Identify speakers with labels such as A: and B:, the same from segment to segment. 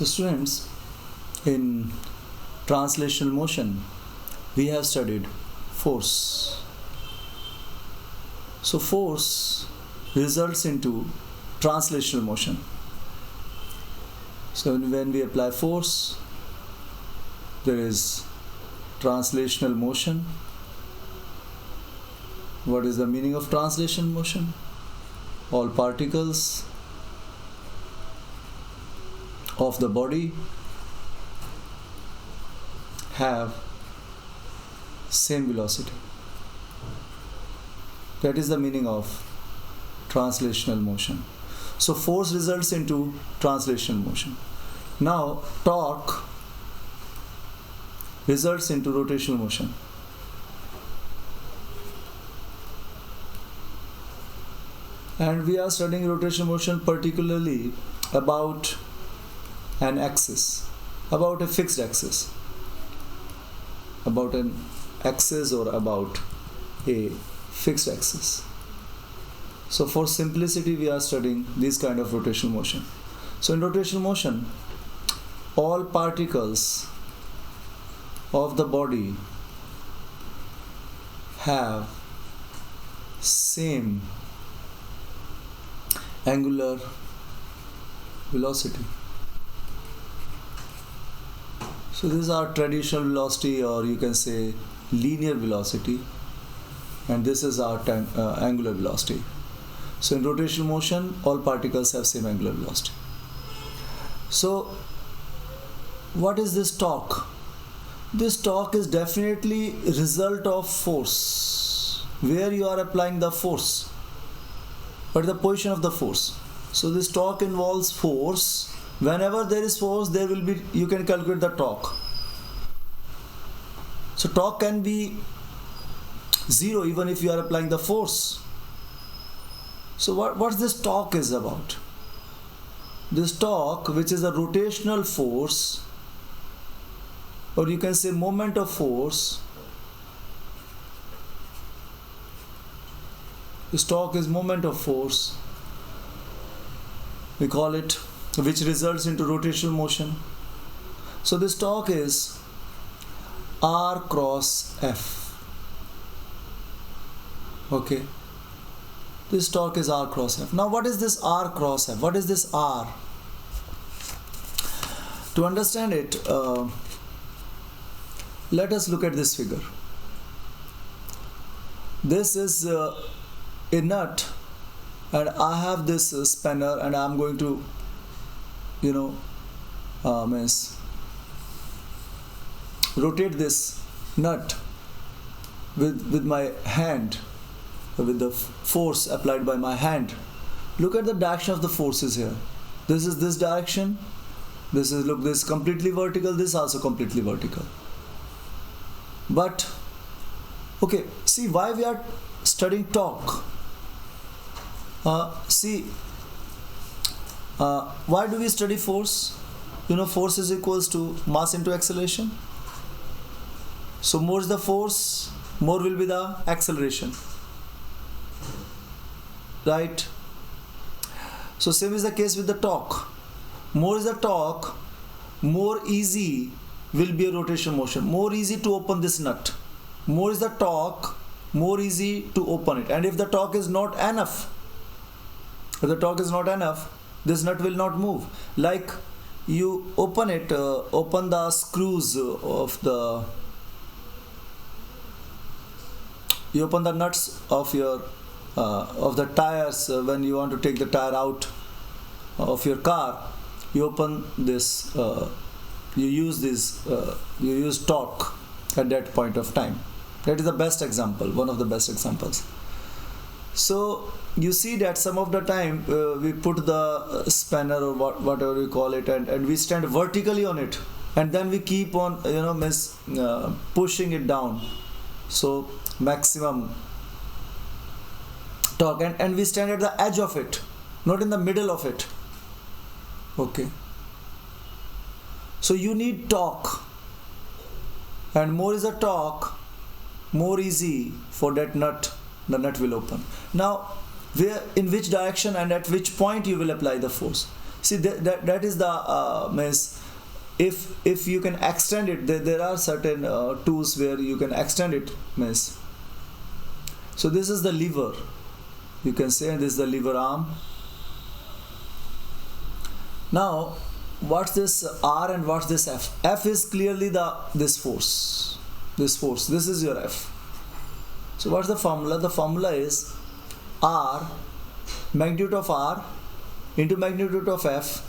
A: So students, in translational motion, we have studied force. So force results into translational motion. So when we apply force, there is translational motion. What is the meaning of translation motion? All particles of the body have same velocity. That is the meaning of translational motion. So force results into translational motion. Now torque results into rotational motion. And we are studying rotational motion particularly about an axis, about a fixed axis, about an axis or about a fixed axis. So for simplicity, we are studying this kind of rotational motion. So in rotational motion, all particles of the body have same angular velocity. So this is our traditional velocity, or you can say linear velocity, and this is our angular velocity. So in rotational motion, all particles have same angular velocity. So what is this torque? This torque is definitely result of force, where you are applying the force, but the position of the force. So this torque involves force. Whenever there is force, there will be, you can calculate the torque. So torque can be zero even if you are applying the force. So what this torque is about? This torque, which is a rotational force, or you can say moment of force. This torque is moment of force. We call it, which results into rotational motion. So this torque is R cross F. Okay. This torque is R cross F. Now what is this R cross F? What is this R? To understand it, let us look at this figure. This is a nut, and I have this spanner, and I'm going to, rotate this nut with my hand, with the force applied by my hand. Look at the direction of the forces here. This is this direction. This is completely vertical. This is also completely vertical. But okay, see why we are studying torque. Why do we study force? Force is equals to mass into acceleration. So more is the force, more will be the acceleration. Right? So same is the case with the torque. More is the torque, more easy will be a rotational motion. More easy to open this nut. More is the torque, more easy to open it. And if the torque is not enough, this nut will not move. Like you open it, open the screws of the, you open the nuts of your of the tires when you want to take the tire out of your car. You open this, you use torque at that point of time. That is the best example, one of the best examples. So you see that some of the time we put the spanner or whatever we call it, and we stand vertically on it, and then we keep on pushing it down. So maximum torque, and we stand at the edge of it, not in the middle of it. Okay. So you need torque, and more is the torque, more easy for that nut, the nut will open. Now, in which direction and at which point you will apply the force? See, that is the means, if you can extend it, there are certain tools where you can extend it, means. So this is the lever, you can say, this is the lever arm. Now what's this R and what's this F? F is clearly this force. This is your F. So what's the formula? The formula is R, magnitude of R into magnitude of F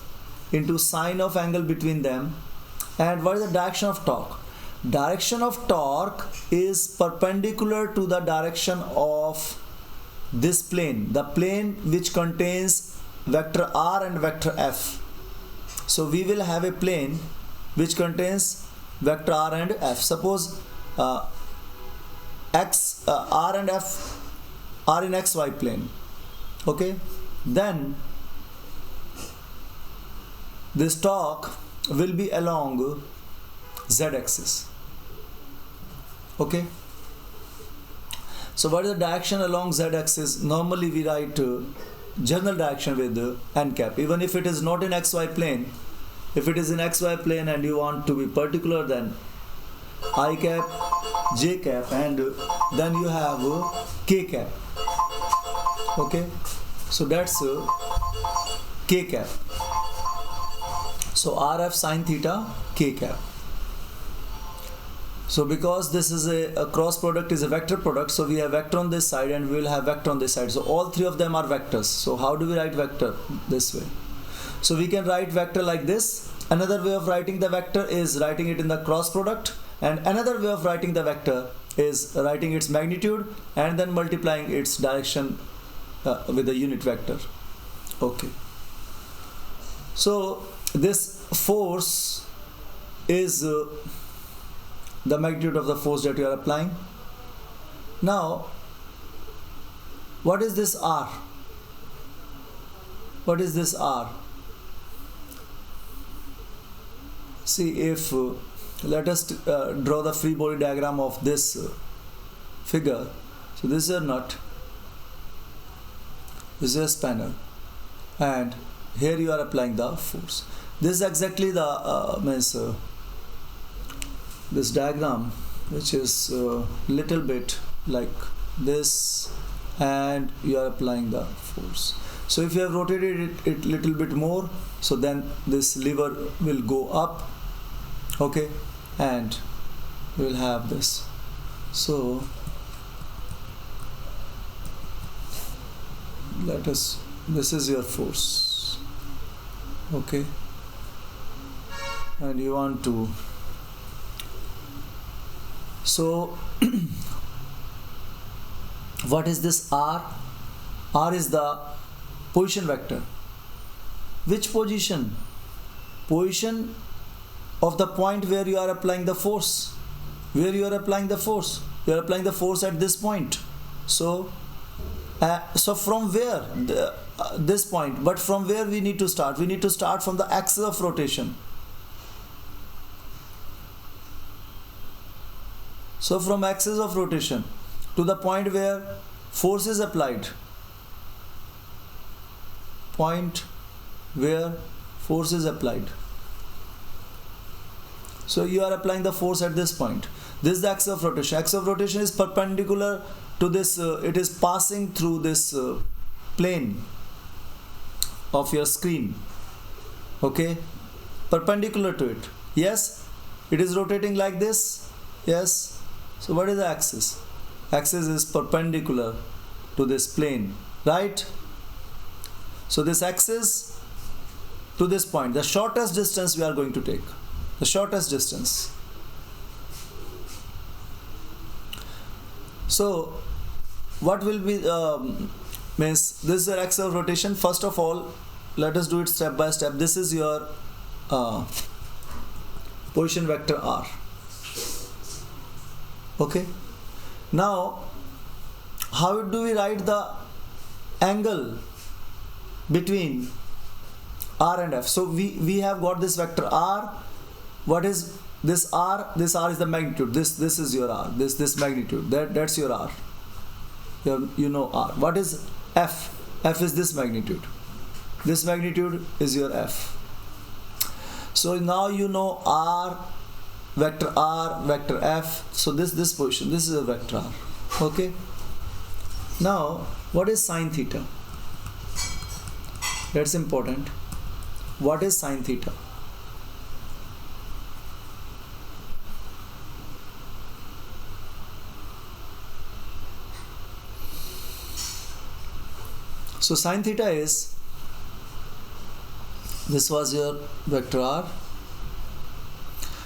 A: into sine of angle between them. And what is the direction of torque? Direction of torque is perpendicular to the direction of this plane, the plane which contains vector R and vector F. So we will have a plane which contains vector R and F. Suppose R and F are in XY plane. Okay, then this torque will be along Z axis. Okay, so what is the direction along Z axis? Normally we write general direction with n cap, even if it is not in XY plane. If it is in XY plane and you want to be particular, then I cap, J cap, and then you have K cap. Okay, so that's K cap. So RF sine theta K cap. So because this is a cross product is a vector product, so we have vector on this side and we will have vector on this side. So all three of them are vectors. So how do we write vector? This way. So we can write vector like this. Another way of writing the vector is writing it in the cross product, and another way of writing the vector is writing its magnitude and then multiplying its direction with the unit vector. Okay. So this force is the magnitude of the force that you are applying. Now, what is this R? What is this R? See, if let us draw the free body diagram of this figure. So this is a nut, this is a spanner, and here you are applying the force. This is exactly the this diagram, which is little bit like this, and you are applying the force. So if you have rotated it little bit more, so then this lever will go up. Okay, and we will have this. So this is your force. Okay, and you want to, so what is this R? R is the position vector. Which position? Position of the point where you are applying the force. Where you are applying the force? You are applying the force at this point. So from where? This point. But from where we need to start? We need to start from the axis of rotation. So from axis of rotation to the point where force is applied. Point where force is applied. So you are applying the force at this point. This is the axis of rotation. Axis of rotation is perpendicular to this. It is passing through this plane of your screen. Okay, perpendicular to it. Yes, it is rotating like this. Yes. So what is the axis? Axis is perpendicular to this plane, right? So this axis to this point, the shortest distance we are going to take. The shortest distance. So what will be means this is your axis of rotation. First of all, let us do it step by step. This is your position vector R. Okay, now how do we write the angle between R and F? So we have got this vector R. What is this R? This R is the magnitude. This is your R. This magnitude. That's your R. You know R. What is F? F is this magnitude. This magnitude is your f. So now you know vector r, vector f. So this position, this is a vector r. Okay. Now what is sine theta? That's important. What is sine theta? So sine theta is, this was your vector r.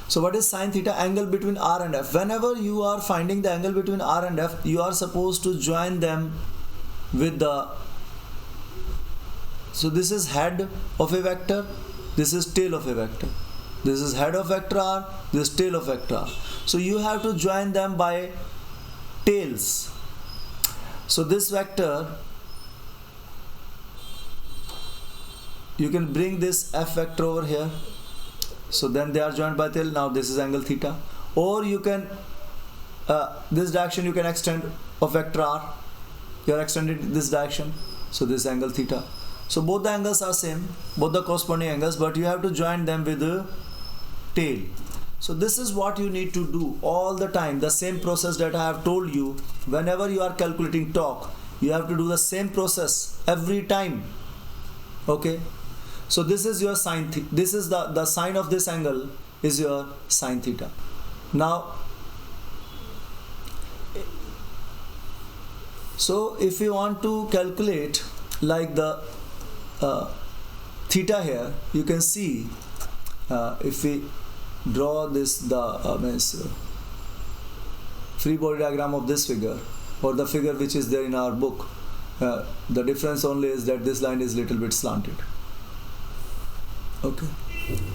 A: So what is sine theta? Angle between r and f. Whenever you are finding the angle between r and f, you are supposed to join them with the, so this is head of a vector, this is tail of a vector. This is head of vector r, this is tail of vector r. So you have to join them by tails. So this vector, you can bring this f vector over here. So then they are joined by tail. Now this is angle theta. Or you can, this direction you can extend of vector r. You are extending this direction. So this is angle theta. So both the angles are same, both the corresponding angles, but you have to join them with the tail. So this is what you need to do all the time. The same process that I have told you. Whenever you are calculating torque, you have to do the same process every time. Okay. So this is your sine theta. This is the sine of this angle is your sine theta. Now, so if you want to calculate like the theta here, you can see if we draw this free body diagram of this figure, or the figure which is there in our book, the difference only is that this line is little bit slanted. Okay,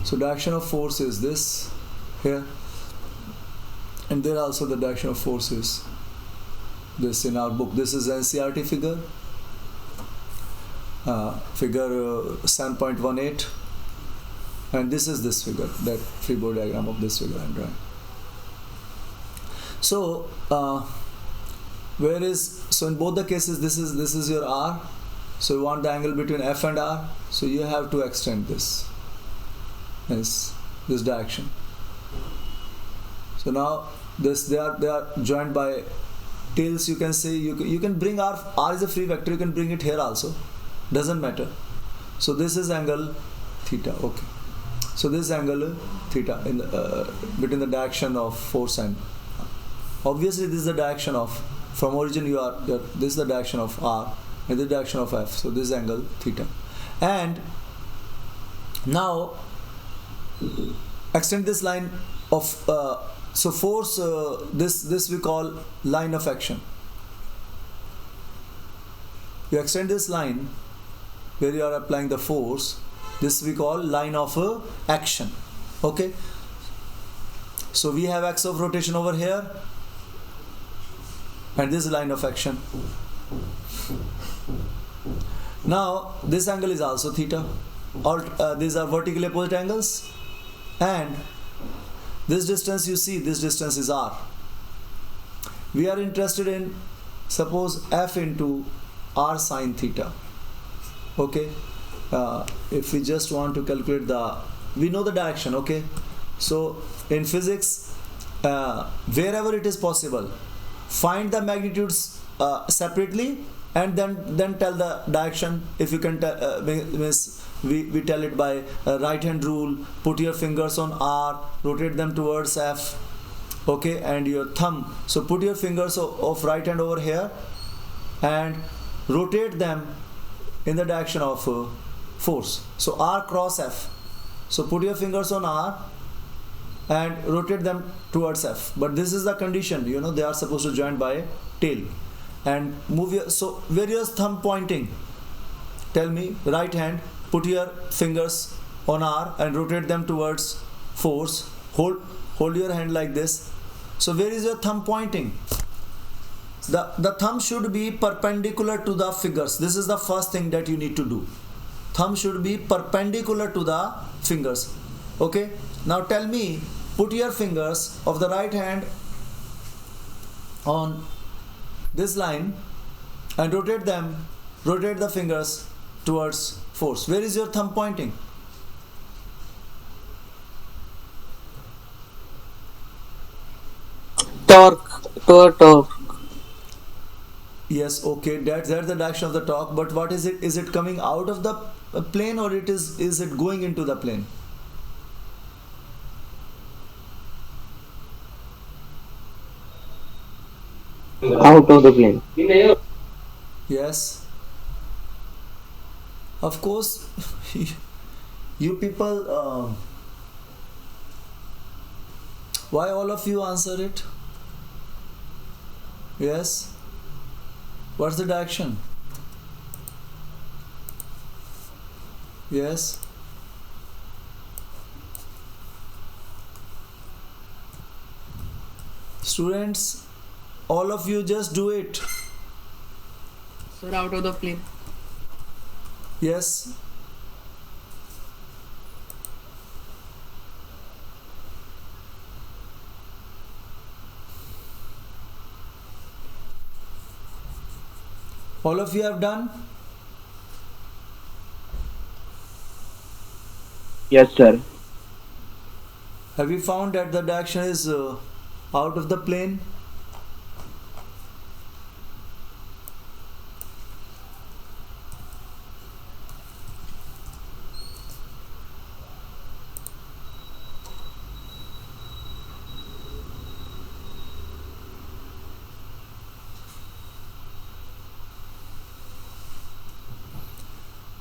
A: so direction of force is this here, and there also the direction of force is this in our book. This is NCERT figure, figure 7.18, and this is this figure, that free body diagram of this figure I am drawing. So so in both the cases, this is your r. So you want the angle between f and r, so you have to extend this direction. So now they are joined by tails. You can say you can bring r is a free vector, you can bring it here also, doesn't matter. So this is angle theta. Okay, so this angle theta in between the direction of force and, obviously this is the direction of, from origin this is the direction of r and the direction of f. So this is angle theta. And now extend this line of so force, this we call line of action. You extend this line where you are applying the force, this we call line of action. Okay, so we have axis of rotation over here, and this is line of action. Now this angle is also theta. All these are vertically opposite angles, and this distance, you see, this distance is r. We are interested in, suppose, f into r sine theta. Okay, if we just want to calculate we know the direction. Okay, so in physics, wherever it is possible, find the magnitudes separately and then tell the direction. If you can tell, we tell it by right hand rule. Put your fingers on r, rotate them towards f. Okay, and your thumb, so put your fingers of right hand over here and rotate them in the direction of force. So r cross f. So put your fingers on r and rotate them towards f. But this is the condition, they are supposed to join by tail. And move your, so where is thumb pointing? Tell me. Right hand, put your fingers on r and rotate them towards force. Hold your hand like this. So where is your thumb pointing? The thumb should be perpendicular to the fingers. This is the first thing that you need to do. Thumb should be perpendicular to the fingers. Okay, now tell me, put your fingers of the right hand on this line and rotate the fingers towards force. Where is your thumb pointing?
B: Torque.
A: Yes, okay, that's the direction of the torque, but what is it? Is it coming out of the plane, or is it going into the plane?
B: Out of the plane.
A: Yes. Of course, you people, why all of you answer it? Yes. What's the direction? Yes. Students, all of you just do it.
C: Sir, out of the plane.
A: Yes. All of you have done?
B: Yes, sir.
A: Have you found that the direction is out of the plane?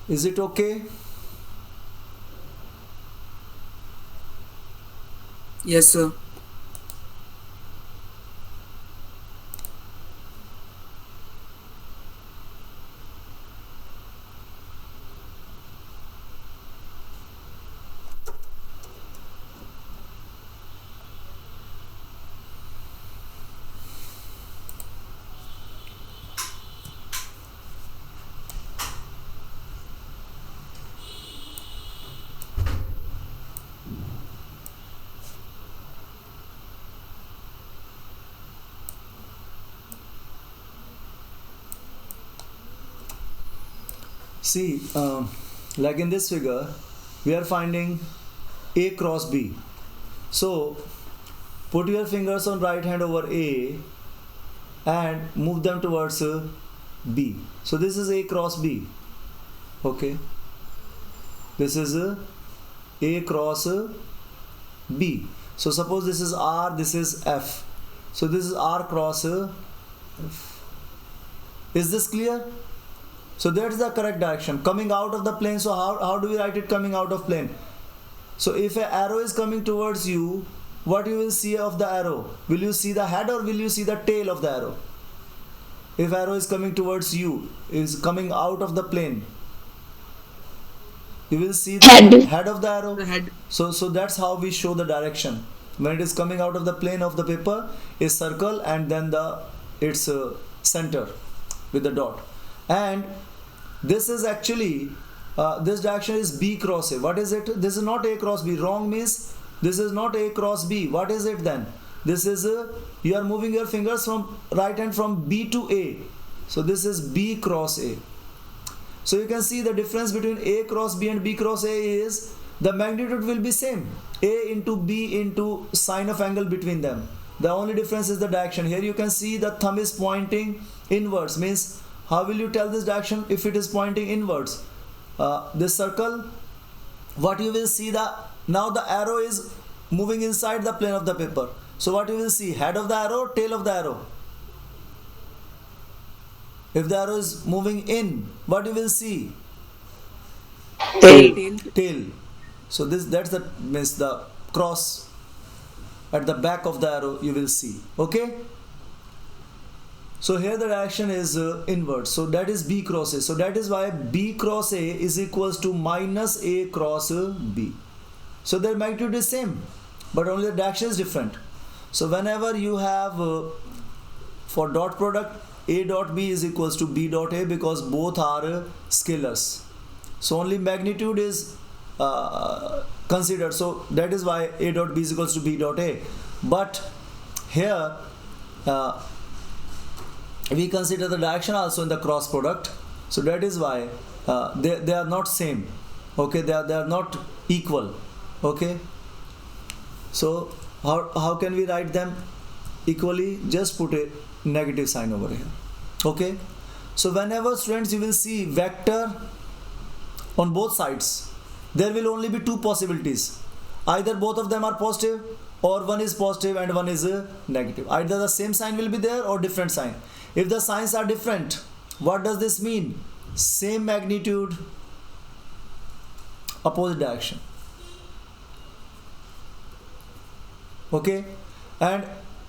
A: Is it okay?
C: Yes, sir.
A: See, like in this figure, we are finding A cross B. So, put your fingers on right hand over A and move them towards B. So, this is A cross B. Okay. This is A cross B. So, suppose this is R, this is F. So, this is R cross F. Is this clear? So that's the correct direction, coming out of the plane. So how do we write it coming out of plane? So if an arrow is coming towards you, what you will see of the arrow? Will you see the head or will you see the tail of the arrow? If arrow is coming towards you, is coming out of the plane, you will see the head of the arrow.
C: The head.
A: So that's how we show the direction. When it is coming out of the plane of the paper, is circle and then its center with the dot. And this is actually, this direction is B cross A. What is it? This is not A cross B. Wrong means this is not A cross B. What is it then? This is, you are moving your fingers from right hand from B to A. So this is B cross A. So you can see the difference between A cross B and B cross A is the magnitude will be same. A into B into sine of angle between them. The only difference is the direction. Here you can see the thumb is pointing inwards. Means how will you tell this direction if it is pointing inwards? This circle, what you will see, now the arrow is moving inside the plane of the paper. So what you will see? Head of the arrow, tail of the arrow. If the arrow is moving in, what you will see?
B: Tail.
A: Tail. So that's the means the cross at the back of the arrow you will see. Okay. So here the direction is inward. So that is B cross A. So that is why B cross A is equals to minus A cross B. So their magnitude is same, but only the direction is different. So whenever you have for dot product, A dot B is equals to B dot A, because both are scalars. So only magnitude is considered. So that is why A dot B is equals to B dot A. But here we consider the direction also in the cross product. So that is why they are not same. Okay, they are not equal. Okay, so how can we write them equally? Just put a negative sign over here. Okay, so whenever students you will see vector on both sides, there will only be two possibilities. Either both of them are positive, or one is positive and one is negative. Either the same sign will be there or different sign. If the signs are different, what does this mean? Same magnitude, opposite direction. Okay, and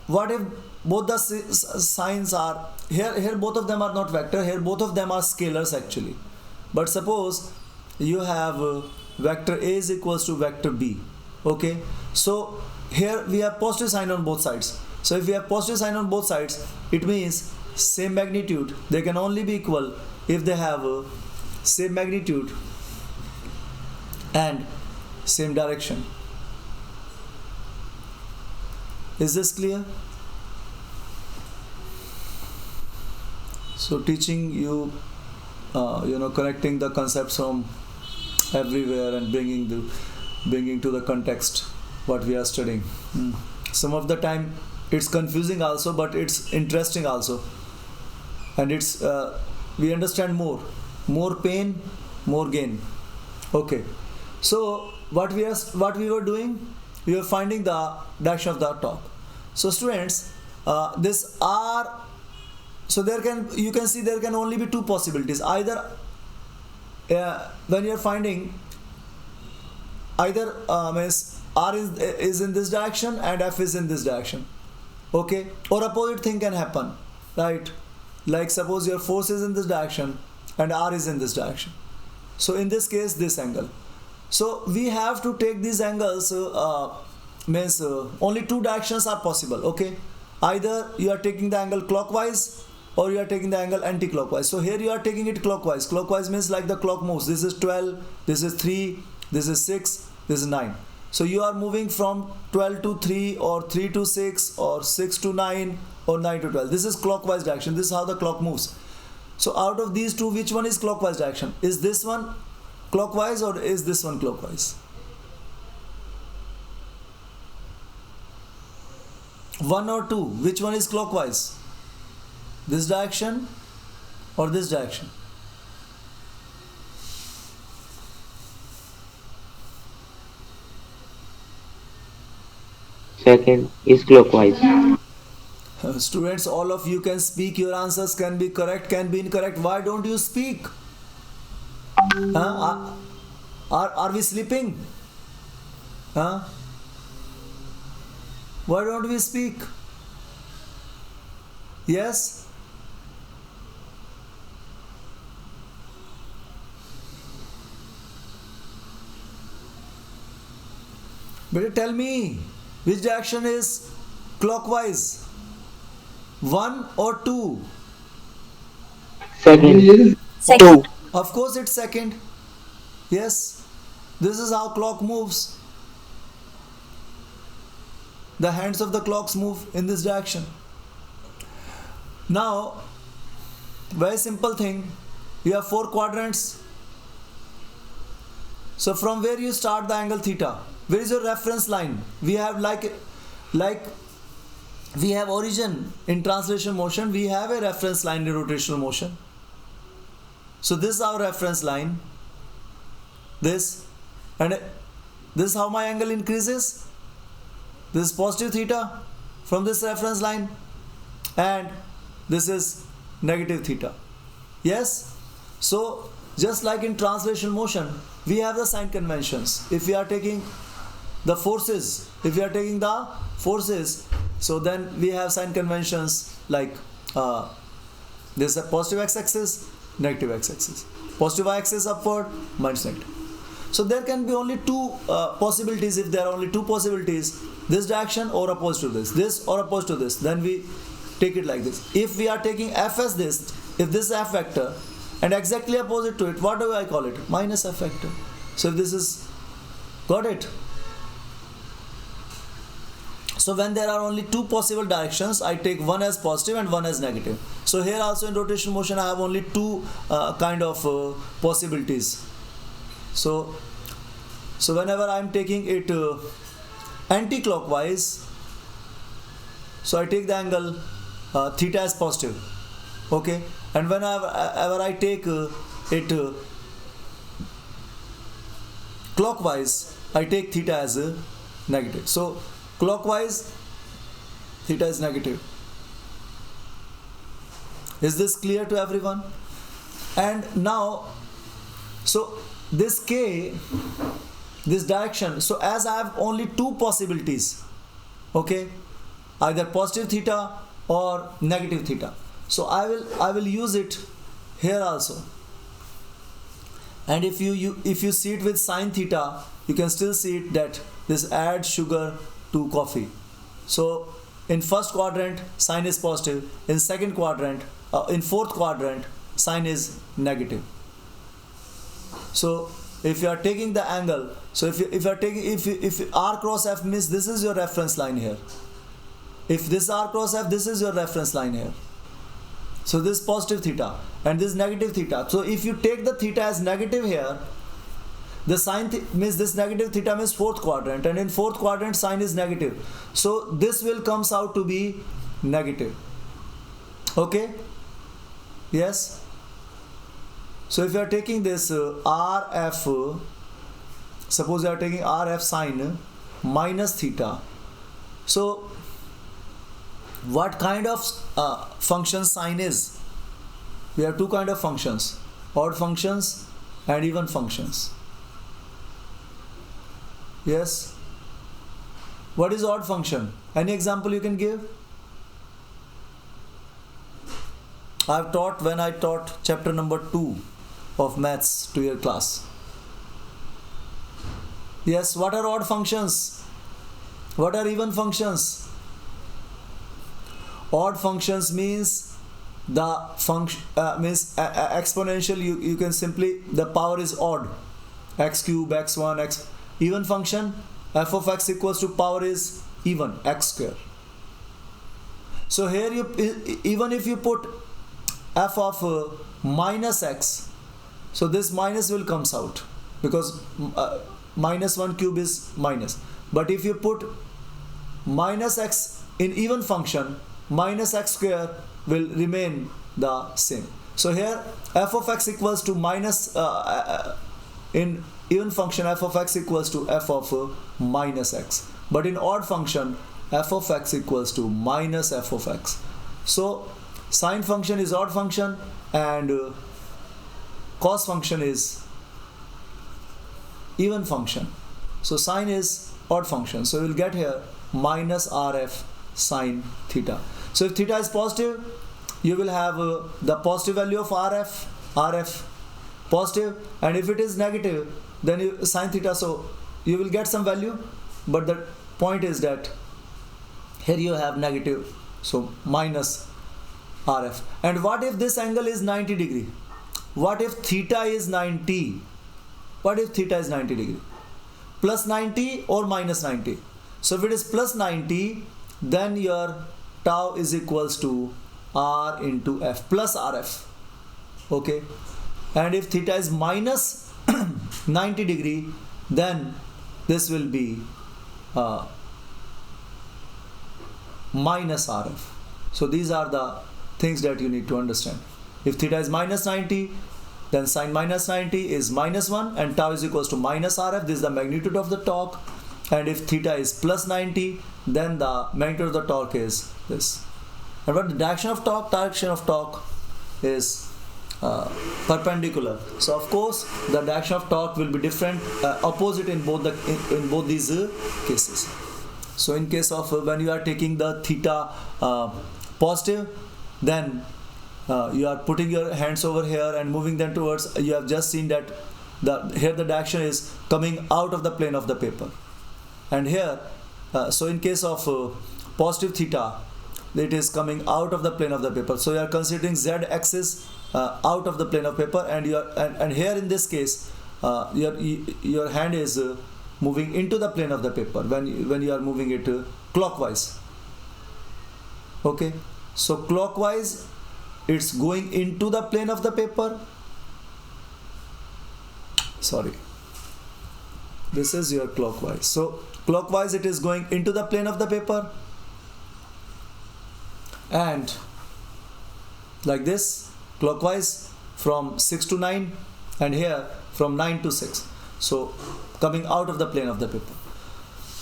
A: what if both the signs are here both of them are not vector, here both of them are scalars actually. But suppose you have vector A is equals to vector B. Okay, so here we have positive sign on both sides. So if we have positive sign on both sides, it means same magnitude. They can only be equal if they have same magnitude and same direction. Is this clear? So teaching you, connecting the concepts from everywhere and bringing to the context what we are studying. Some of the time it's confusing also, but it's interesting also, and it's we understand more pain, more gain. Okay, so what we were doing, we were finding the direction of the torque. So students, this R, so you can see there can only be two possibilities. Either when you are finding, either means R is in this direction and F is in this direction. Okay, or opposite thing can happen, right? Like suppose your force is in this direction and R is in this direction. So in this case, this angle. So we have to take these angles, means only two directions are possible. Okay, either you are taking the angle clockwise or you are taking the angle anti-clockwise. So here you are taking it clockwise. Clockwise means like the clock moves. This is 12, this is 3, this is 6, this is 9. So you are moving from 12 to 3 or 3 to 6 or 6 to 9 or 9 to 12. This is clockwise direction. This is how the clock moves. So out of these two, which one is clockwise direction? Is this one clockwise or is this one clockwise? One or two, which one is clockwise? This direction or this direction?
B: Second is clockwise.
A: Students, all of you can speak. Your answers can be correct, can be incorrect. Why don't you speak? Are we sleeping? Why don't we speak? Yes? But tell me, which direction is clockwise? 1 or 2?
B: Second.
D: Second.
A: Of course it's second. Yes. This is how clock moves. The hands of the clocks move in this direction. Now, very simple thing. You have 4 quadrants. So from where you start the angle theta? Where is your reference line? We have like we have origin in translation motion. We have a reference line in rotational motion. So this is our reference line. This, and this is how my angle increases. This is positive theta from this reference line, and this is negative theta. Yes? So just like in translation motion, we have the sign conventions. If we are taking the forces, so then we have sign conventions like this is a positive x-axis, negative x-axis. Positive y-axis upward, minus negative. So there can be only two possibilities. If there are only two possibilities, this direction or opposed to this or opposed to this, then we take it like this. If we are taking f as this, if this is f vector and exactly opposite to it, what do I call it? Minus f vector. So if this is, got it? So when there are only two possible directions, I take one as positive and one as negative. So here also in rotational motion I have only two kind of possibilities. So whenever I am taking it anti-clockwise, so I take the angle theta as positive, okay, and whenever I take it clockwise, I take theta as negative. So clockwise, theta is negative. Is this clear to everyone? And now, so this K, this direction, so as I have only two possibilities, okay, either positive theta or negative theta, so I will use it here also. And if you see it with sine theta, you can still see it that this adds sugar to coffee. So in first quadrant sine is positive, in second quadrant, in fourth quadrant sine is negative. So if you are taking the angle, so if R cross F means this is your reference line here. If this R cross F, this is your reference line here. So this is positive theta and this negative theta. So if you take the theta as negative here, the sine means this negative theta means fourth quadrant, and in fourth quadrant sine is negative. So this will comes out to be negative. Okay? Yes? So if you are taking this RF, suppose you are taking RF sine minus theta. So what kind of function sine is? We have two kind of functions, odd functions and even functions. Yes? What is odd function? Any example you can give? I've taught when I taught chapter number 2 of maths to your class. Yes, what are odd functions? What are even functions? Odd functions means the function means exponential. You can simply, the power is odd, x cube, x1, x. Even function, f of x equals to power is even, x square. So here even if you put f of minus x, so this minus will comes out because minus 1 cube is minus. But if you put minus x in even function, minus x square will remain the same. So here f of x equals to minus in even function f of x equals to f of minus x, but in odd function f of x equals to minus f of x. So sine function is odd function and cos function is even function. So sine is odd function, so we will get here minus RF sine theta. So if theta is positive, you will have the positive value of RF positive, and if it is negative, then sine theta, so you will get some value, but the point is that here you have negative, so minus RF. And what if this angle is 90 degree? What if theta is 90? What if theta is 90 degree? Plus 90 or minus 90? So if it is plus 90, then your tau is equals to R into F plus RF. Okay? And if theta is minus 90 degree, then this will be minus RF. So these are the things that you need to understand. If theta is minus 90, then sine minus 90 is minus 1 and tau is equals to minus RF. This is the magnitude of the torque. And if theta is plus 90, then the magnitude of the torque is this. And what the direction of torque? Direction of torque is perpendicular. So of course the direction of torque will be different, opposite in both these cases. So in case of when you are taking the theta positive, then you are putting your hands over here and moving them towards, you have just seen that here the direction is coming out of the plane of the paper. And here, so in case of positive theta, it is coming out of the plane of the paper. So you are considering z axis out of the plane of paper, and here in this case, your hand is moving into the plane of the paper, when you are moving it clockwise. Okay, so clockwise it's going into the plane of the paper. Sorry, this is your clockwise. So clockwise it is going into the plane of the paper, and like this, clockwise from 6 to 9, and here from 9 to 6. So coming out of the plane of the paper.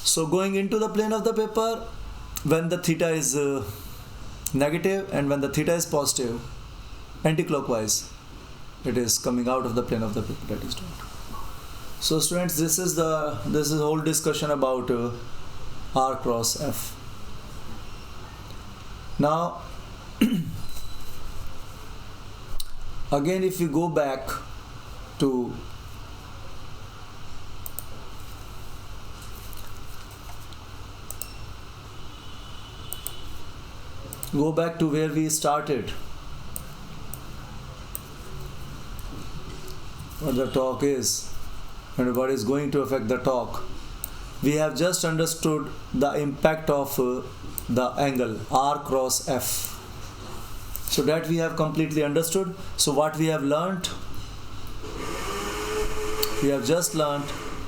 A: So going into the plane of the paper when the theta is negative, and when the theta is positive, anti-clockwise it is coming out of the plane of the paper. That is done. So students, this is whole discussion about R cross F. Now again, if you go back to where we started, what the talk is and what is going to affect the talk. We have just understood the impact of the angle R cross F. So that we have completely understood. So what we have learnt? We have just learnt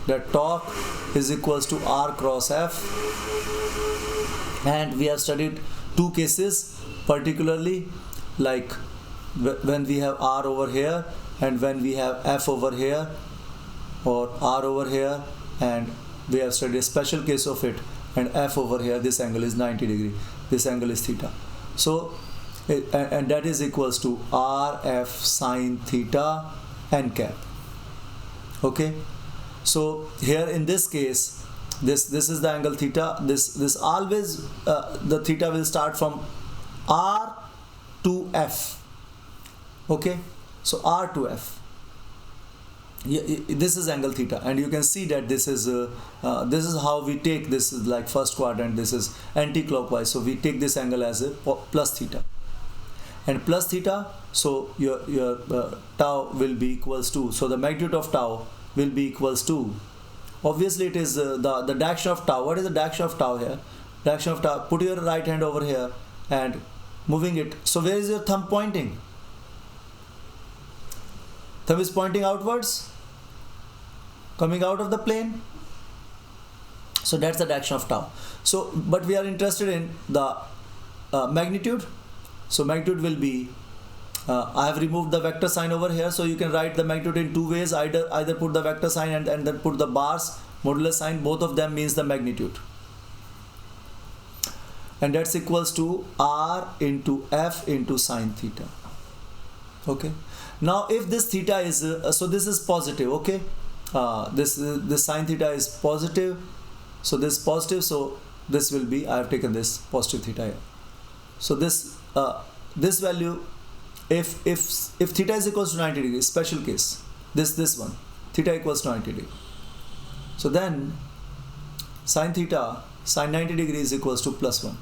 A: that torque is equals to R cross F, and we have studied two cases particularly, like when we have R over here and when we have F over here, or R over here, and we have studied a special case of it, and F over here, this angle is 90 degree, this angle is theta. So and that is equals to RF sine theta n cap. Okay, so here in this case, this is the angle theta. This always the theta will start from R to F. Okay, so R to F. This is angle theta, and you can see that this is how we take this. Is like first quadrant, this is anti-clockwise, so we take this angle as a plus theta, and plus theta, so your tau will be equals to, so the magnitude of tau will be equals to, obviously it is the direction of tau. What is the direction of tau here? Direction of tau, put your right hand over here and moving it. So where is your thumb pointing? Thumb is pointing outwards, coming out of the plane. So that's the direction of tau. So but we are interested in the magnitude. So magnitude will be, I have removed the vector sign over here, so you can write the magnitude in two ways. Either put the vector sign and then put the bars modulus sign. Both of them means the magnitude, and that's equals to R into F into sine theta. Okay, now if this theta is so this is positive. Okay, this sine theta is positive, so this positive, so this will be, I have taken this positive theta here. So this value, if theta is equals to 90 degrees, special case, this one, theta equals to 90 degree, so then sine theta, sine 90 degrees equals to plus 1.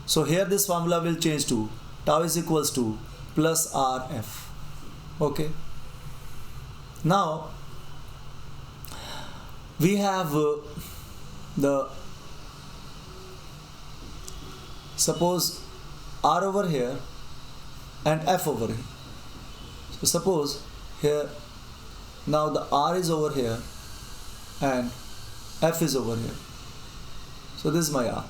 A: So here this formula will change to tau is equals to plus RF. Okay, now we have suppose R over here and F over here. So suppose here, now the R is over here and F is over here. So this is my R.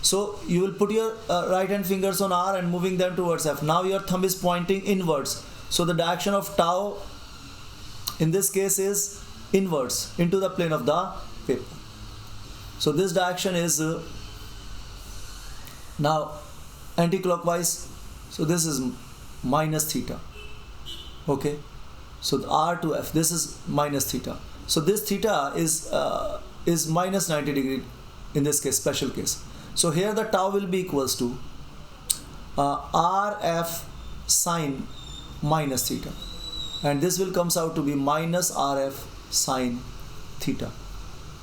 A: So you will put your right hand fingers on R and moving them towards F. Now your thumb is pointing inwards. So the direction of tau in this case is inwards into the plane of the paper. So this direction is now anti-clockwise. So this is minus theta. Okay, so the R to F, this is minus theta. So this theta is minus 90 degree in this case, special case. So here the tau will be equals to RF sine minus theta, and this will comes out to be minus RF sine theta.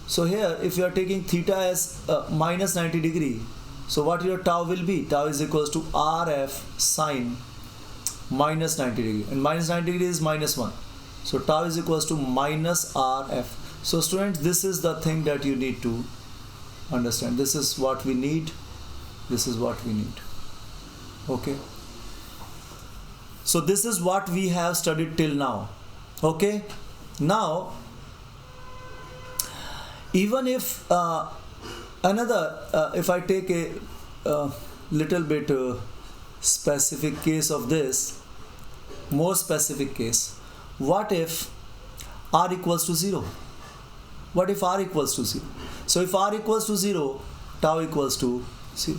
A: So here if you are taking theta as minus 90 degree, so what your tau will be? Tau is equals to RF sine minus 90 degree, and minus 90 degree is minus 1. So tau is equals to minus RF. So students, this is the thing that you need to understand. This is what we need. This is what we need. Okay. So this is what we have studied till now. Okay. Now, even if if I take a little bit specific case of this, more specific case, what if r equals to 0? What if r equals to 0? So if r equals to 0, tau equals to 0.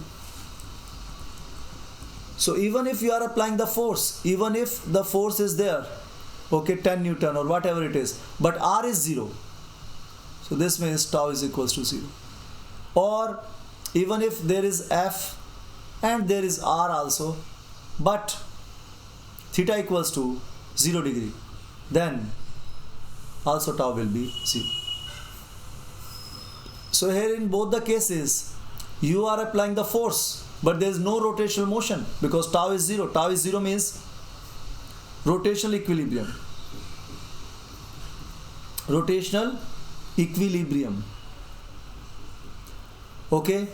A: So even if you are applying the force, even if the force is there, okay, 10 Newton or whatever it is, but r is 0, so this means tau is equals to 0. Or even if there is F and there is R also, but theta equals to 0 degree, then also tau will be 0. So here in both the cases, you are applying the force, but there is no rotational motion because tau is 0. Tau is 0 means rotational equilibrium. Rotational equilibrium. Okay.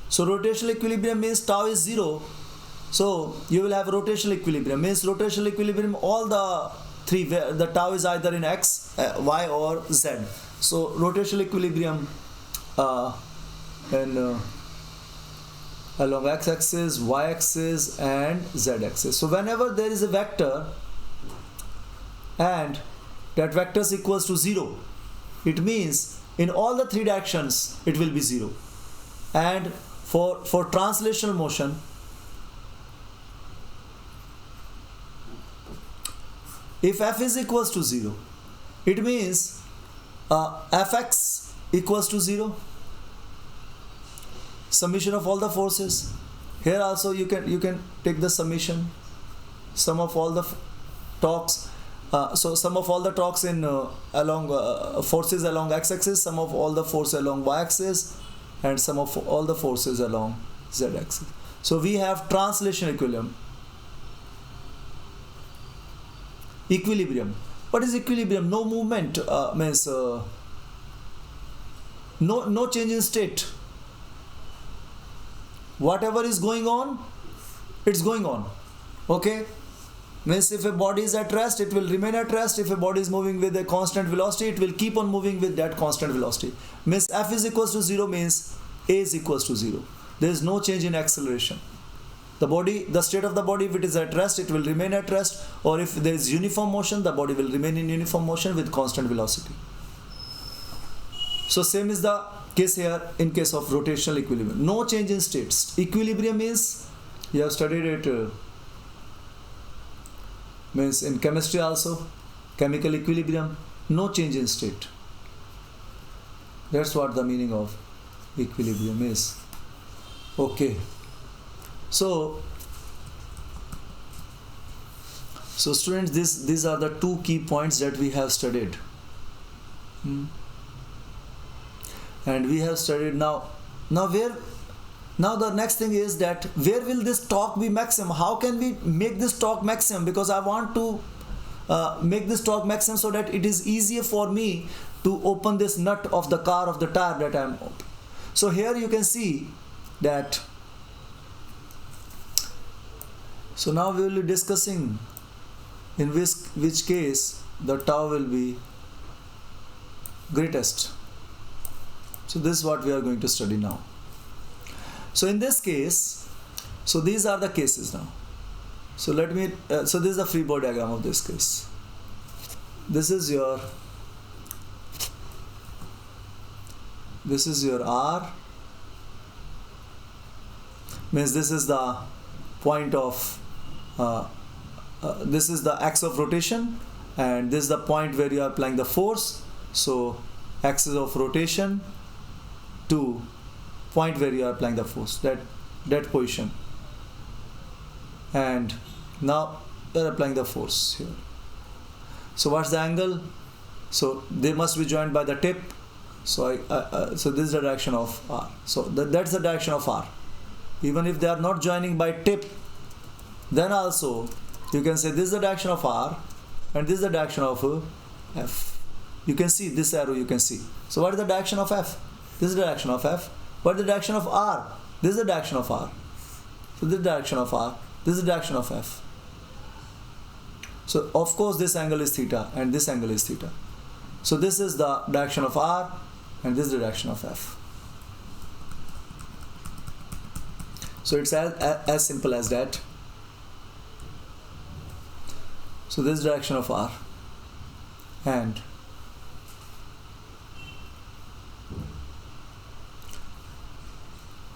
A: So rotational equilibrium means tau is 0. So you will have rotational equilibrium. Means rotational equilibrium, all the three, the tau is either in x, y or z. So rotational equilibrium along x-axis, y-axis and z-axis. So whenever there is a vector and that vector is equals to 0, it means in all the three directions it will be 0. And for translational motion, if f is equals to 0, it means fx equals to 0, summation of all the forces. Here also you can take the summation, sum of all the torques. So sum of all the torques in along forces along x-axis, sum of all the forces along y-axis, and sum of all the forces along z-axis. So we have translation equilibrium. What is equilibrium? No movement, means no change in state. Whatever is going on, it's going on. Okay. Means if a body is at rest, it will remain at rest. If a body is moving with a constant velocity, it will keep on moving with that constant velocity. Means f is equals to 0 means a is equals to 0. There is no change in acceleration. The state of the body, if it is at rest, it will remain at rest, or if there is uniform motion, the body will remain in uniform motion with constant velocity. So same is the case here in case of rotational equilibrium. No change in states. Equilibrium means, you have studied it, means in chemistry also, chemical equilibrium, no change in state. That's what the meaning of equilibrium is. Okay. So students, these are the two key points that we have studied. And we have studied now the next thing is that where will this torque be maximum? How can we make this torque maximum? Because I want to make this torque maximum so that it is easier for me to open this nut of the car, of the tire that I am open. So here you can see that. So now we will be discussing in which case the tau will be greatest. So this is what we are going to study now. So in this case, so these are the cases now. So let me, so this is the free body diagram of this case. This is your R, means this is the point of, this is the axis of rotation, and this is the point where you are applying the force. So axis of rotation to point where you are applying the force, that position, and now you are applying the force here. So what's the angle? So they must be joined by the tip. So so this is the direction of R. So that's the direction of R. Even if they are not joining by tip, then also you can say this is the direction of R and this is the direction of F. You can see this arrow, you can see. So what is the direction of F? This is the direction of F. What is the direction of R? This is the direction of R. So this is the direction of R. This is the direction of F. So of course this angle is theta and this angle is theta. So this is the direction of R and this is the direction of F. So it's as simple as that. So this is the direction of R and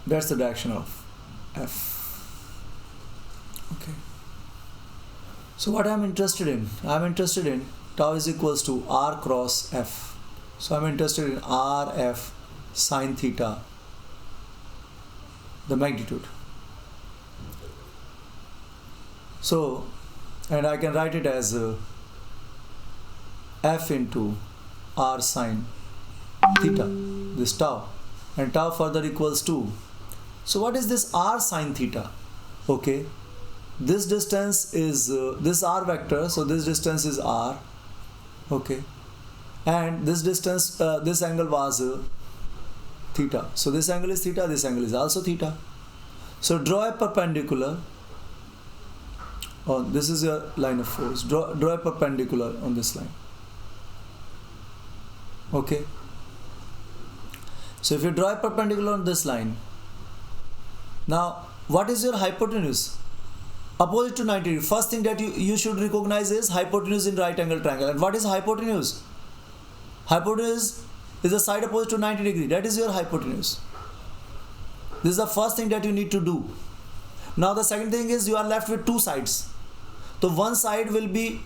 A: that's the direction of F. Okay. So what I'm interested in? I'm interested in tau is equals to R cross F. So I'm interested in RF sine theta, the magnitude. So, and I can write it as F into R sine theta, this tau, and tau further equals to. So what is this R sine theta? Okay, this distance is this R vector, so this distance is R, okay, and this distance, this angle was theta. So this angle is theta, this angle is also theta. So draw a perpendicular. This is your line of force. Draw a perpendicular on this line. Okay. So if you draw a perpendicular on this line, now what is your hypotenuse? Opposite to 90 degree. First thing that you should recognize is hypotenuse in right angle triangle. And what is hypotenuse? Hypotenuse is the side opposite to 90 degree. That is your hypotenuse. This is the first thing that you need to do. Now the second thing is you are left with two sides. So one side will be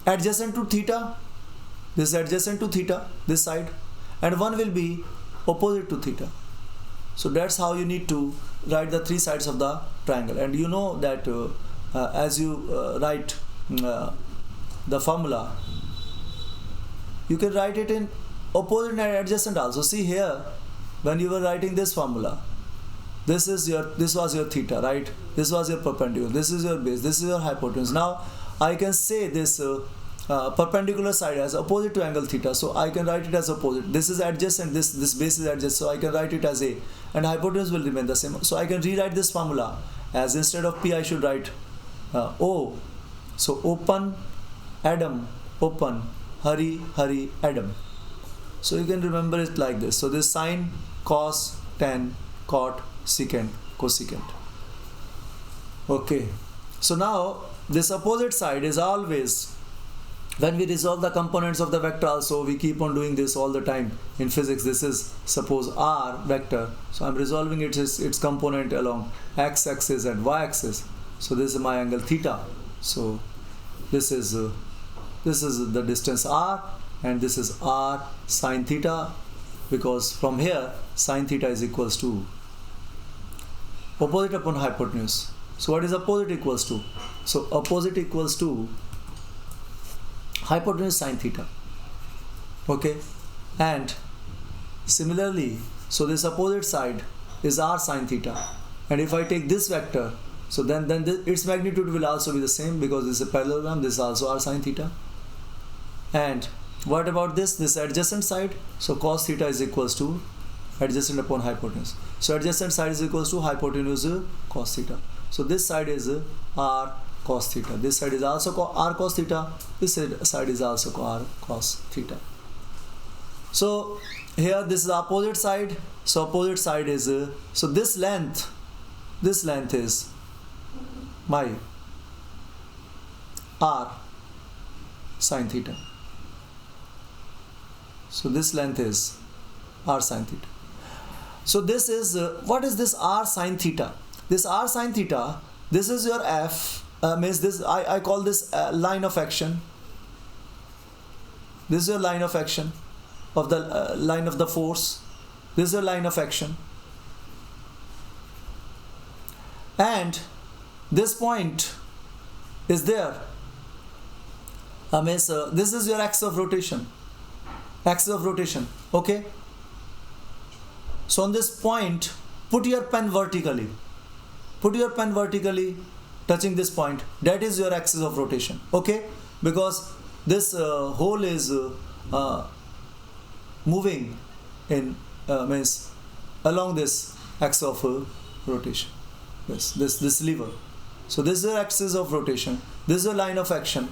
A: adjacent to theta, this is adjacent to theta, this side, and one will be opposite to theta. So that's how you need to write the three sides of the triangle. And you know that as you write the formula, you can write it in opposite and adjacent also. See here, when you were writing this formula, this was your theta, right? This was your perpendicular, this is your base, this is your hypotenuse. Now I can say this perpendicular side as opposite to angle theta, so I can write it as opposite. This is adjacent, this base is adjacent, so I can write it as A, and hypotenuse will remain the same. So I can rewrite this formula as instead of P I should write O. So open, Adam, open, hurry, hurry, Adam. So you can remember it like this. So this sine, cos, tan, cot, secant, cosecant. Okay. So now this opposite side is always, when we resolve the components of the vector also, we keep on doing this all the time in physics. This is suppose R vector, so I'm resolving its component along x-axis and y-axis. So this is my angle theta. So this is the distance R, and this is R sine theta, because from here sine theta is equals to opposite upon hypotenuse. So what is opposite equals to? So opposite equals to hypotenuse sine theta. Okay, and similarly, so this opposite side is R sine theta, and if I take this vector, so then its magnitude will also be the same, because this is a parallelogram. This is also R sine theta. And what about this adjacent side? So cos theta is equals to adjacent upon hypotenuse. So adjacent side is equals to hypotenuse cos theta. So this side is R cos theta. This side is also R cos theta. This side is also R cos theta. So here this is the opposite side. So opposite side is so this length is my R sine theta. So this length is R sine theta. So this is what is this R sine theta? This R sine theta, this is your F, means this, I call this line of action. This is your line of action of the line of the force. This is your line of action. And this point is there. Means this is your axis of rotation. Axis of rotation. Okay. So on this point, put your pen vertically. Put your pen vertically, touching this point. That is your axis of rotation. Okay, because this hole is moving in means along this axis of rotation. This lever. So this is the axis of rotation. This is the line of action.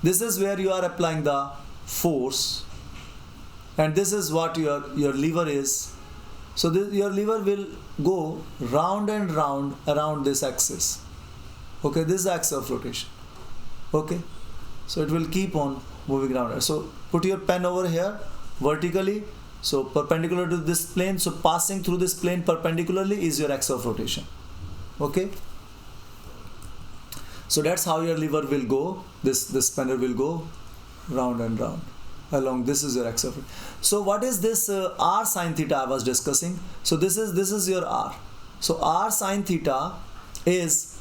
A: This is where you are applying the force, and this is what your lever is. So your lever will go round and round around this axis. Okay, this is the axis of rotation. Okay, so it will keep on moving around. So put your pen over here vertically, so perpendicular to this plane. So passing through this plane perpendicularly is your axis of rotation. Okay, so that's how your lever will go. This spanner will go round and round along. This is your axis of rotation. So what is this r sine theta I was discussing? So this is your r. So r sine theta is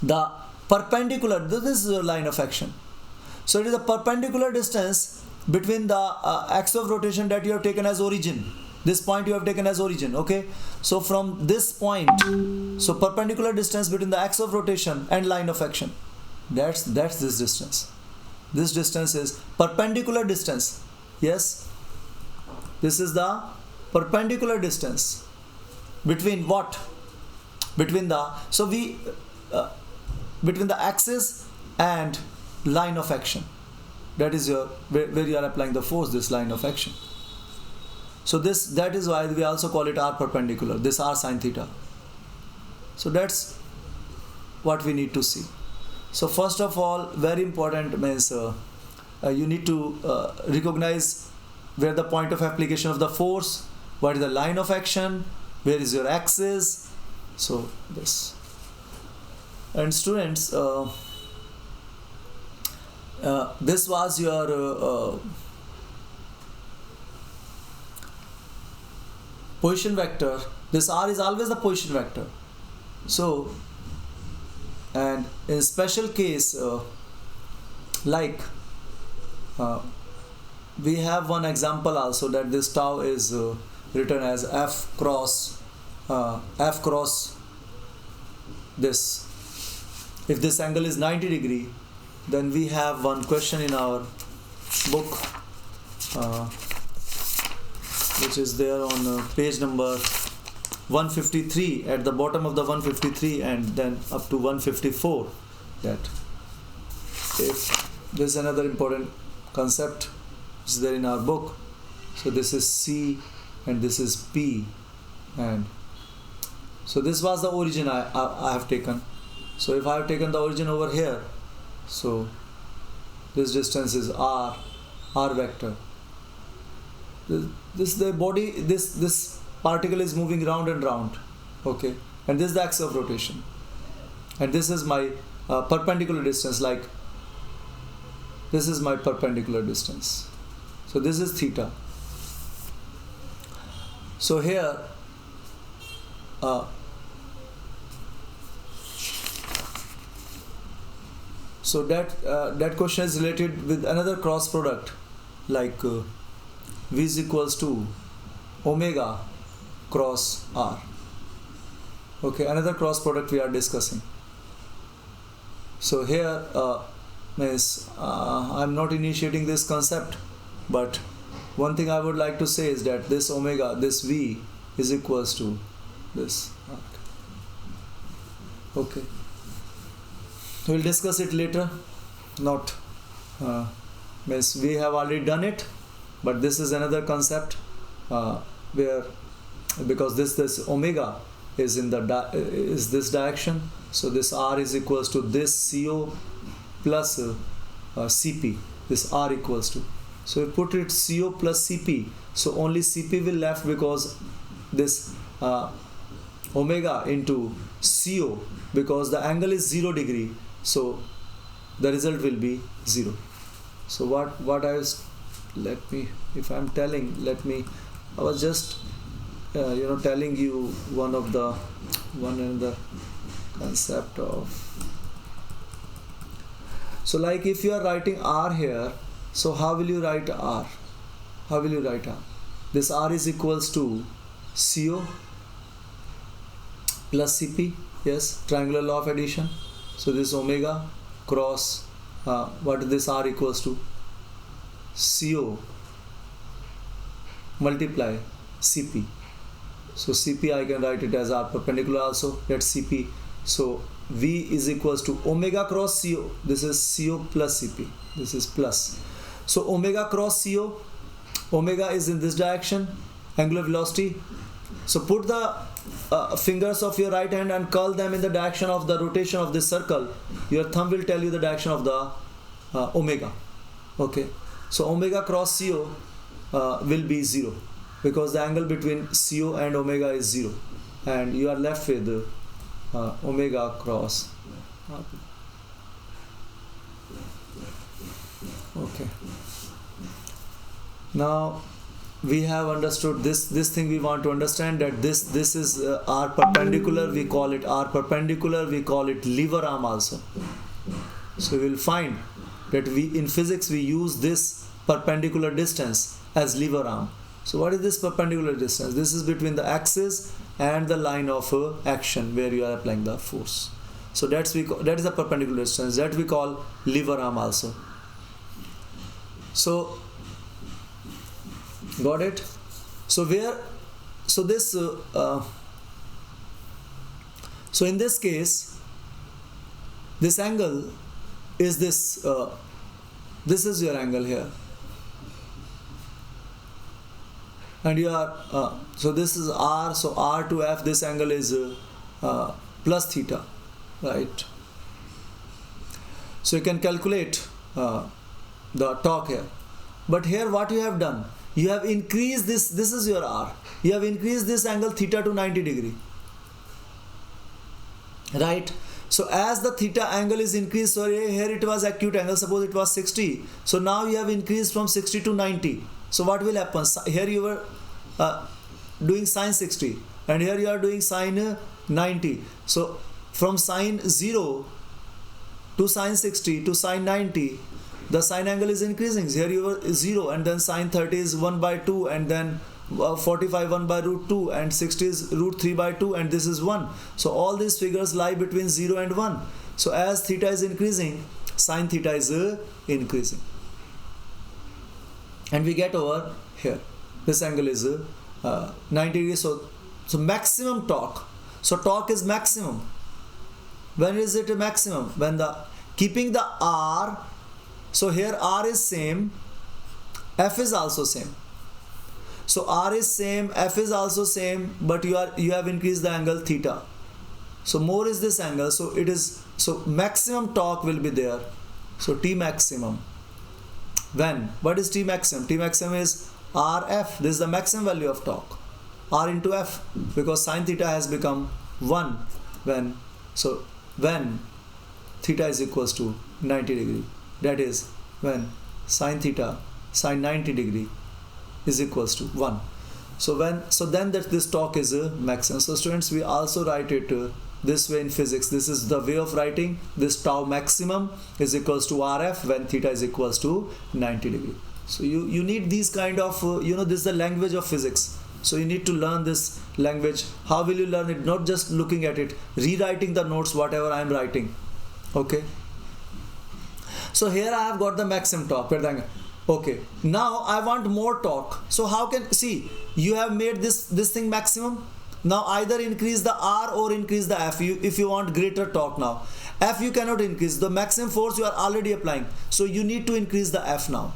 A: the perpendicular. This is your line of action. So it is a perpendicular distance between the axis of rotation that you have taken as origin. This point you have taken as origin. Okay, so from this point, so perpendicular distance between the axis of rotation and line of action, that's this distance. This distance is perpendicular distance. Yes, this is the perpendicular distance between what? Between the between the axis and line of action. That is your where you are applying the force. This line of action. So that is why we also call it r perpendicular. This r sine theta. So that's what we need to see. So first of all, very important means you need to recognize where the point of application of the force, what is the line of action, where is your axis. So this. And students, this was your position vector. This r is always the position vector. So, and in special case, like we have one example also, that this tau is written as f cross this. If this angle is 90 degree, then we have one question in our book, which is there on page number 153, at the bottom of the 153 and then up to 154, that if this is another important concept is there in our book. So this is C and this is P, and so this was the origin I have taken. So if I have taken the origin over here, so this distance is r vector. This the body, this particle is moving round and round. Okay, and this is the axis of rotation, and this is my perpendicular distance. Like this is my perpendicular distance. So this is theta. So here so that question is related with another cross product, like V is equals to omega cross r. Okay, another cross product we are discussing. So here I'm not initiating this concept, but one thing I would like to say is that this omega, this V is equals to this arc. Okay, we'll discuss it later. Not means we have already done it, but this is another concept where, because this omega is in the is this direction, so this r is equals to this CO plus CP. This r equals to, so we put it CO plus CP, so only CP will left, because this omega into CO, because the angle is 0 degree, so the result will be 0. So what I was, let me, if I'm telling, I was just telling you one another concept of. So like if you are writing r here, so how will you write r? This r is equals to CO plus CP. Yes, triangular law of addition. So this omega cross what is this r equals to? CO multiply CP. So CP I can write it as R perpendicular also. That's CP. So V is equals to omega cross CO. This is CO plus CP. This is plus. So omega cross CO. Omega is in this direction, angular velocity. So put the fingers of your right hand and curl them in the direction of the rotation of this circle. Your thumb will tell you the direction of the omega. Okay. So omega cross CO will be 0 because the angle between CO and omega is 0, and you are left with omega cross. Okay. Now we have understood this thing. We want to understand that this is R perpendicular. We call it R perpendicular. We call it lever arm also. So we will find that in physics we use this perpendicular distance as lever arm. So what is this perpendicular distance? This is between the axis and the line of action where you are applying the force. So that is a perpendicular distance that we call lever arm also. So got it? So in this case, this angle is this. This is your angle here, and you are so this is R. So R to F. This angle is plus theta, right? So you can calculate the torque here. But here, what you have done? You have increased this. This is your R. You have increased this angle theta to 90 degree, right? So as the theta angle is increased, so here it was acute angle, suppose it was 60. So now you have increased from 60 to 90. So what will happen? Here you were doing sine 60 and here you are doing sine 90. So from sine 0 to sine 60 to sine 90, the sine angle is increasing. Here you were 0 and then sine 30 is 1 by 2 and then 45 1 by root 2 and 60 is root 3 by 2 and this is 1. So all these figures lie between 0 and 1. So as theta is increasing, sine theta is increasing. And we get over here. This angle is 90 degrees. So maximum torque. So torque is maximum. When is it a maximum? When keeping the R. So here R is same, F is also same. So R is same, F is also same, but you have increased the angle theta. So more is this angle. So maximum torque will be there. So T maximum. When? What is T maximum? T maximum is RF. This is the maximum value of torque. R into F, because sine theta has become 1 when theta is equals to 90 degree. That is when sine 90 degree is equals to 1. So then this torque is a maximum. So students, we also write it this way in physics. This is the way of writing. This tau maximum is equals to RF when theta is equals to 90 degree. So you need these kind of this is the language of physics. So you need to learn this language. How will you learn it? Not just looking at it, rewriting the notes whatever I am writing. Okay. So here I have got the maximum torque. Okay, now I want more torque. So how can, see, you have made this thing maximum. Now either increase the R or increase the F if you want greater torque. Now F you cannot increase, the maximum force you are already applying, so you need to increase the F now.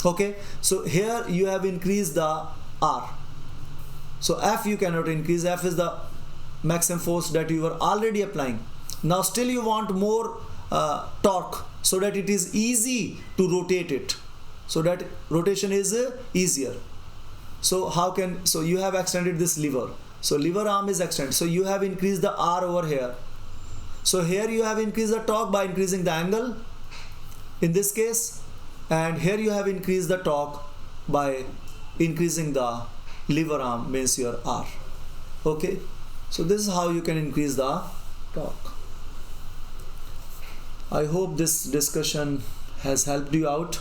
A: Okay, so here you have increased the R, so F you cannot increase. F is the maximum force that you are already applying. Now still you want more torque, so that it is easy to rotate it, so that rotation is easier. So so you have extended this lever. So lever arm is extended. So you have increased the R over here. So here you have increased the torque by increasing the angle in this case, and here you have increased the torque by increasing the lever arm, means your R. Okay, so this is how you can increase the torque. I hope this discussion has helped you out.